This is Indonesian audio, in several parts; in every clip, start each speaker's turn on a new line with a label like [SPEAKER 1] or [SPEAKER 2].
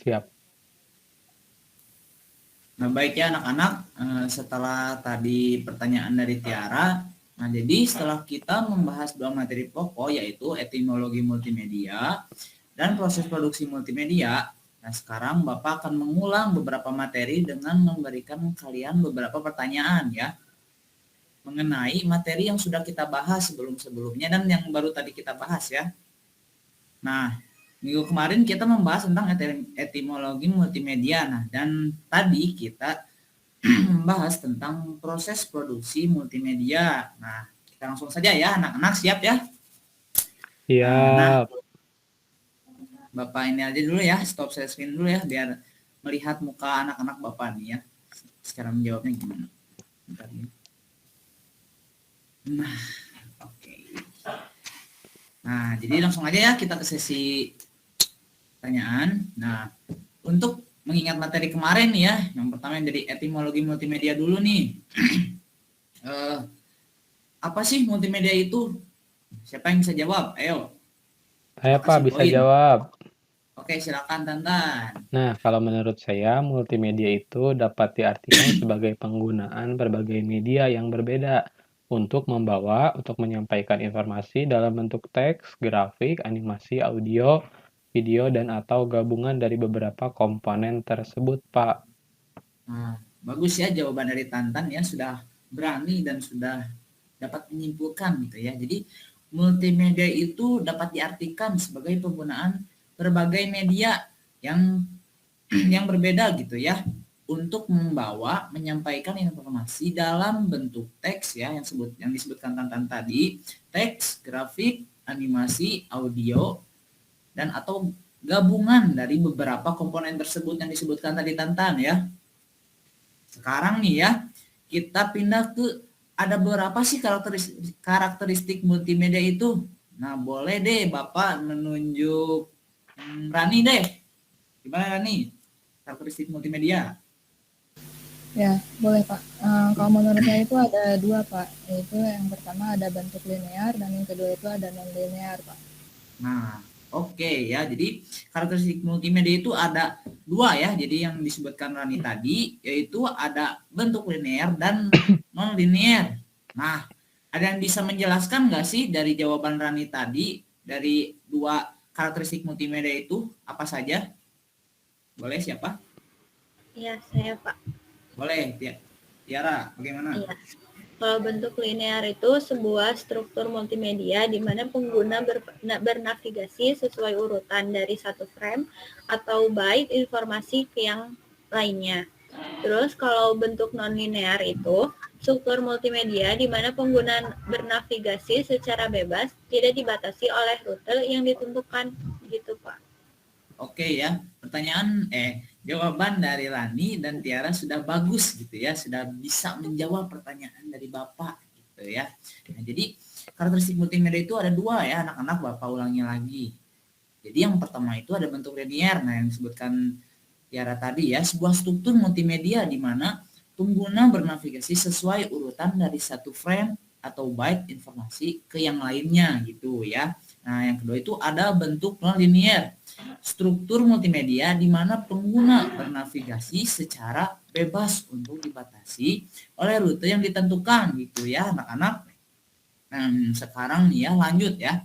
[SPEAKER 1] siap.
[SPEAKER 2] Nah, baik ya anak-anak, setelah tadi pertanyaan dari Tiara, nah jadi setelah kita membahas dua materi pokok yaitu etimologi multimedia dan proses produksi multimedia, nah sekarang Bapak akan mengulang beberapa materi dengan memberikan kalian beberapa pertanyaan ya mengenai materi yang sudah kita bahas sebelum-sebelumnya dan yang baru tadi kita bahas ya. Nah, minggu kemarin kita membahas tentang etimologi multimedia. Nah, dan tadi kita membahas tentang proses produksi multimedia. Nah, kita langsung saja ya, anak-anak siap ya? Nah,
[SPEAKER 1] Siap.
[SPEAKER 2] Bapak ini aja dulu ya, stop share screen dulu ya, biar melihat muka anak-anak Bapak nih ya. Sekarang menjawabnya gimana? Bentar ya. Nah, oke. Nah, jadi langsung aja ya kita ke sesi pertanyaan. Nah, untuk mengingat materi kemarin nih ya, yang pertama yang dari etimologi multimedia dulu nih. Apa sih multimedia itu? Siapa yang bisa jawab? Ayo.
[SPEAKER 1] Saya
[SPEAKER 2] Coba
[SPEAKER 1] Pak
[SPEAKER 2] kasih
[SPEAKER 1] bisa
[SPEAKER 2] poin.
[SPEAKER 1] jawab.
[SPEAKER 2] Oke, silakan Tantan.
[SPEAKER 1] Nah, kalau menurut saya, multimedia itu dapat diartikan sebagai penggunaan berbagai media yang berbeda untuk menyampaikan informasi dalam bentuk teks, grafik, animasi, audio, video, dan atau gabungan dari beberapa komponen tersebut, Pak.
[SPEAKER 2] Nah, bagus ya jawaban dari Tantan ya, sudah berani dan sudah dapat menyimpulkan gitu ya. Jadi multimedia itu dapat diartikan sebagai penggunaan berbagai media yang yang berbeda gitu ya untuk menyampaikan informasi dalam bentuk teks ya yang disebutkan Tantan tadi, teks, grafik, animasi, audio dan atau gabungan dari beberapa komponen tersebut yang disebutkan tadi Tantan ya. Sekarang nih ya, kita pindah ke ada berapa sih karakteristik multimedia itu? Nah, boleh deh Bapak menunjuk Rani deh. Gimana Rani? Karakteristik multimedia.
[SPEAKER 3] Ya, boleh Pak. Kalau menurut saya itu ada dua Pak, yaitu yang pertama ada bentuk linear dan yang kedua itu ada non-linear Pak.
[SPEAKER 2] Nah, oke ya. Jadi karakteristik multimedia itu ada dua ya. Jadi yang disebutkan Rani tadi yaitu ada bentuk linear dan non-linear. Nah, ada yang bisa menjelaskan nggak sih dari jawaban Rani tadi dari dua karakteristik multimedia itu apa saja? Boleh siapa?
[SPEAKER 4] Iya, saya Pak.
[SPEAKER 2] Boleh, Tiara, bagaimana?
[SPEAKER 4] Iya. Kalau bentuk linear itu sebuah struktur multimedia di mana pengguna bernavigasi sesuai urutan dari satu frame atau byte informasi ke yang lainnya. Terus kalau bentuk non-linear itu struktur multimedia di mana pengguna bernavigasi secara bebas tidak dibatasi oleh rute yang ditentukan gitu Pak.
[SPEAKER 2] Oke ya, jawaban dari Rani dan Tiara sudah bagus gitu ya, sudah bisa menjawab pertanyaan dari Bapak gitu ya. Nah, jadi karakteristik multimedia itu ada dua ya anak-anak, Bapak ulangi lagi. Jadi yang pertama itu ada bentuk linear, nah yang disebutkan Tiara tadi ya, sebuah struktur multimedia di mana pengguna bernavigasi sesuai urutan dari satu frame atau byte informasi ke yang lainnya gitu ya. Nah, yang kedua itu ada bentuk non-linear, struktur multimedia di mana pengguna bernavigasi secara bebas untuk dibatasi oleh rute yang ditentukan gitu ya anak-anak. Nah, sekarang nih ya lanjut ya.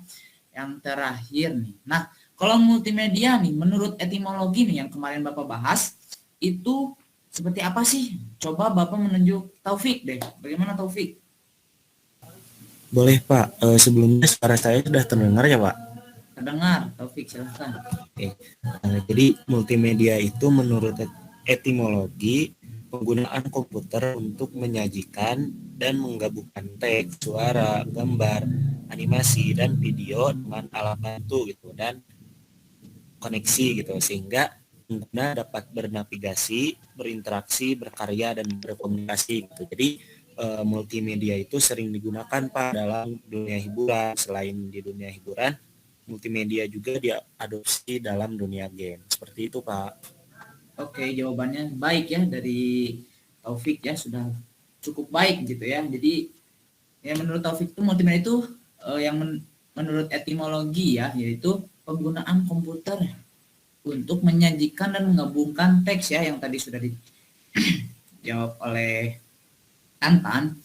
[SPEAKER 2] Yang terakhir nih. Nah, kalau multimedia nih menurut etimologi nih yang kemarin Bapak bahas itu seperti apa sih? Coba Bapak menunjuk Taufik deh. Bagaimana Taufik?
[SPEAKER 5] Boleh Pak, sebelumnya suara saya sudah terdengar ya Pak?
[SPEAKER 2] Terdengar, Taufik silahkan.
[SPEAKER 5] Oke. Jadi multimedia itu menurut etimologi penggunaan komputer untuk menyajikan dan menggabungkan teks, suara, gambar, animasi, dan video dengan alat bantu gitu dan koneksi gitu sehingga pengguna dapat bernavigasi, berinteraksi, berkarya, dan berkomunikasi gitu. Jadi multimedia itu sering digunakan Pak dalam dunia hiburan. Selain di dunia hiburan, multimedia juga diadopsi dalam dunia game. Seperti itu Pak.
[SPEAKER 2] Oke, jawabannya baik ya dari Taufik ya, sudah cukup baik gitu ya. Jadi ya menurut Taufik itu multimedia itu menurut etimologi ya, yaitu penggunaan komputer untuk menyajikan dan menggabungkan teks ya, yang tadi sudah dijawab oleh Tantan.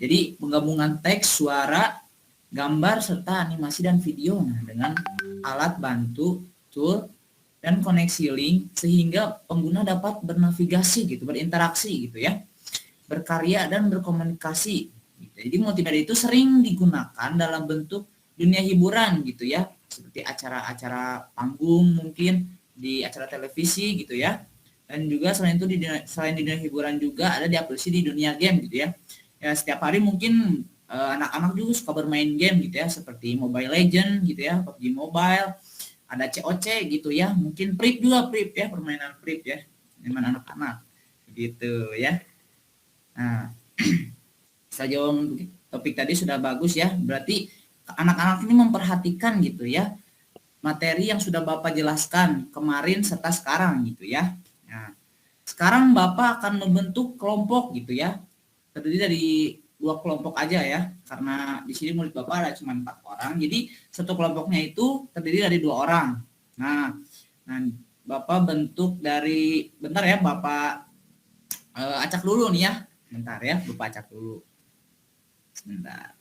[SPEAKER 2] Jadi penggabungan teks, suara, gambar, serta animasi dan video dengan alat bantu, tool, dan koneksi link sehingga pengguna dapat bernavigasi gitu, berinteraksi gitu ya, berkarya dan berkomunikasi. Gitu. Jadi multimedia itu sering digunakan dalam bentuk dunia hiburan gitu ya, seperti acara-acara panggung mungkin di acara televisi gitu ya. Dan juga selain itu selain di dunia hiburan juga ada diaplikasi di dunia game gitu ya. Ya setiap hari mungkin anak-anak juga suka bermain game gitu ya, seperti Mobile Legend gitu ya, PUBG Mobile, ada COC gitu ya, mungkin Prip juga, Prip ya, permainan Prip ya, dengan anak-anak gitu ya. Nah, saya jawab topik tadi sudah bagus ya, berarti anak-anak ini memperhatikan gitu ya materi yang sudah Bapak jelaskan kemarin serta sekarang gitu ya. Nah, sekarang Bapak akan membentuk kelompok gitu ya, terdiri dari 2 kelompok aja ya, karena di sini murid Bapak ada cuma 4 orang, jadi satu kelompoknya itu terdiri dari 2 orang. Nah Bapak bentuk dari, bentar ya Bapak acak dulu nih ya, bentar ya, Bapak acak dulu sebentar.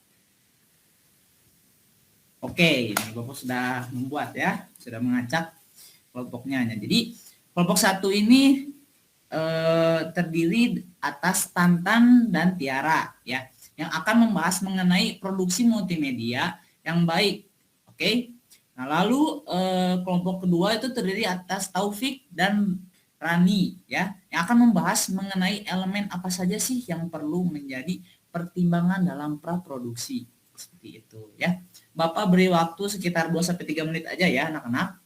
[SPEAKER 2] Oke, ini Bapak sudah membuat ya, sudah mengacak kelompoknya. Jadi kelompok 1 ini terdiri atas Tantan dan Tiara ya, yang akan membahas mengenai produksi multimedia yang baik. Oke. Nah, lalu kelompok kedua itu terdiri atas Taufik dan Rani ya, yang akan membahas mengenai elemen apa saja sih yang perlu menjadi pertimbangan dalam praproduksi. Seperti itu ya. Bapak beri waktu sekitar 2-3 menit aja ya anak-anak.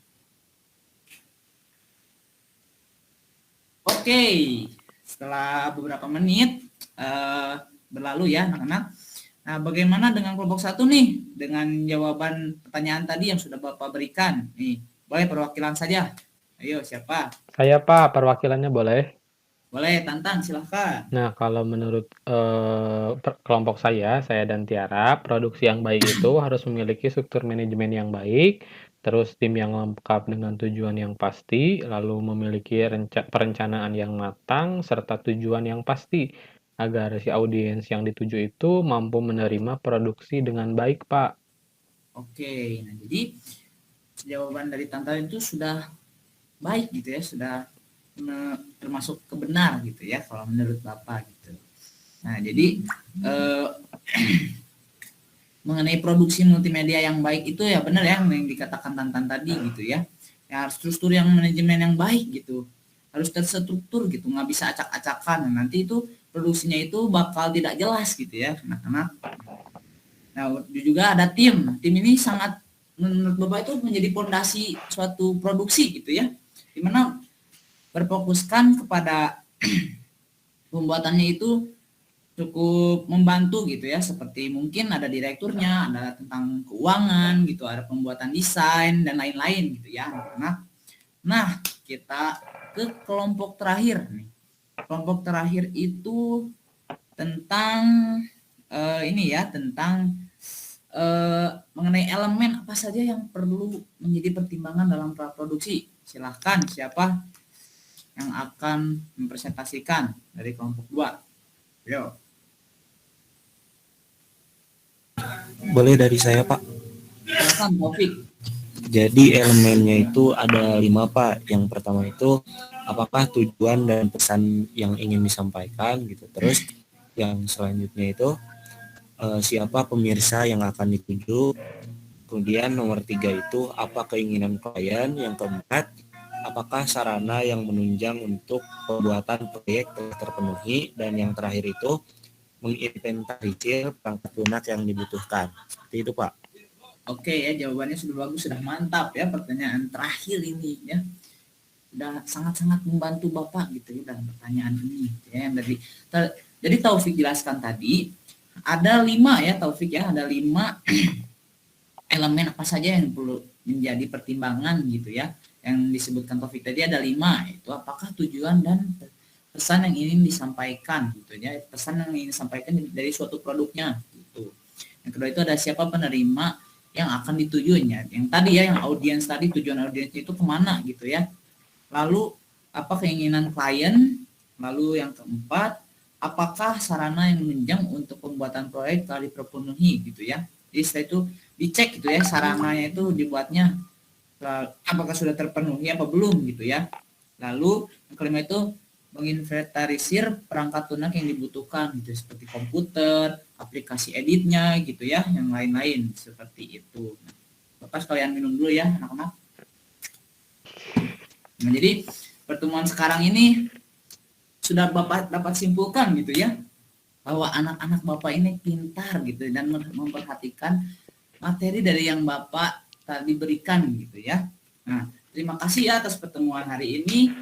[SPEAKER 2] Oke, setelah beberapa menit berlalu ya anak-anak. Nah, bagaimana dengan kelompok 1 nih? Dengan jawaban pertanyaan tadi yang sudah Bapak berikan. Nih, boleh perwakilan saja. Ayo, siapa?
[SPEAKER 1] Saya Pak, perwakilannya boleh?
[SPEAKER 2] Boleh, Tantan, silahkan.
[SPEAKER 1] Nah, kalau menurut kelompok saya dan Tiara, produksi yang baik itu harus memiliki struktur manajemen yang baik, terus tim yang lengkap dengan tujuan yang pasti, lalu memiliki perencanaan yang matang, serta tujuan yang pasti, agar si audiens yang dituju itu mampu menerima produksi dengan baik, Pak.
[SPEAKER 2] Oke, nah jadi jawaban dari Tantan itu sudah baik gitu ya, sudah termasuk kebenar gitu ya kalau menurut Bapak gitu. Nah, jadi mengenai produksi multimedia yang baik itu ya benar ya yang dikatakan Tantan tadi gitu ya. Ya struktur yang manajemen yang baik gitu. Harus terstruktur gitu, nggak bisa acak-acakan. Nah, nanti itu produksinya itu bakal tidak jelas gitu ya, anak-anak. Nah, juga ada tim. Tim ini sangat menurut Bapak itu menjadi fondasi suatu produksi gitu ya. Dimana berfokuskan kepada pembuatannya itu cukup membantu gitu ya, seperti mungkin ada direkturnya, ada tentang keuangan gitu, ada pembuatan desain dan lain-lain gitu ya. Nah, kita ke kelompok terakhir nih. Kelompok terakhir itu tentang ini ya, tentang mengenai elemen apa saja yang perlu menjadi pertimbangan dalam praproduksi. Silahkan siapa yang akan mempresentasikan dari kelompok 2? Yo.
[SPEAKER 5] Boleh dari saya, Pak.
[SPEAKER 2] Silakan Taufik.
[SPEAKER 5] Jadi elemennya itu ada 5, Pak. Yang pertama itu apakah tujuan dan pesan yang ingin disampaikan gitu. Terus yang selanjutnya itu siapa pemirsa yang akan dituju. Kemudian nomor 3 itu apa keinginan klien. Yang keempat, apakah sarana yang menunjang untuk pembuatan proyek telah terpenuhi. Dan yang terakhir itu menginventarisir perangkat lunak yang dibutuhkan. Seperti itu, Pak.
[SPEAKER 2] Oke ya, jawabannya sudah bagus, sudah mantap ya. Pertanyaan terakhir ini ya, sudah sangat-sangat membantu Bapak gitu ya dalam pertanyaan ini ya. Jadi Taufik jelaskan tadi ada 5 ya Taufik ya, ada 5 elemen apa saja yang perlu menjadi pertimbangan gitu ya. Yang disebutkan Taufik tadi ada 5, itu apakah tujuan dan pesan yang ingin disampaikan gitu ya, pesan yang ingin disampaikan dari suatu produknya gitu. Yang kedua itu ada siapa penerima yang akan ditujunya, yang tadi ya, yang audiens tadi, tujuan audiensnya itu kemana gitu ya. lalu apa keinginan klien, lalu yang keempat, apakah sarana yang menunjang untuk pembuatan proyek telah dipenuhi gitu ya. Jadi setelah itu dicek gitu ya, sarananya itu dibuatnya apakah sudah terpenuhi apa belum gitu ya. Lalu yang kelima itu menginventarisir perangkat lunak yang dibutuhkan gitu seperti komputer, aplikasi editnya gitu ya, yang lain-lain seperti itu. Bapak sekalian minum dulu ya anak-anak. Nah, jadi pertemuan sekarang ini sudah Bapak dapat simpulkan gitu ya, bahwa anak-anak Bapak ini pintar gitu dan memperhatikan materi dari yang Bapak tadi berikan gitu ya. Nah, terima kasih ya atas pertemuan hari ini.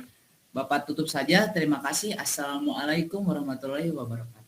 [SPEAKER 2] Bapak tutup saja. Terima kasih. Assalamualaikum warahmatullahi wabarakatuh.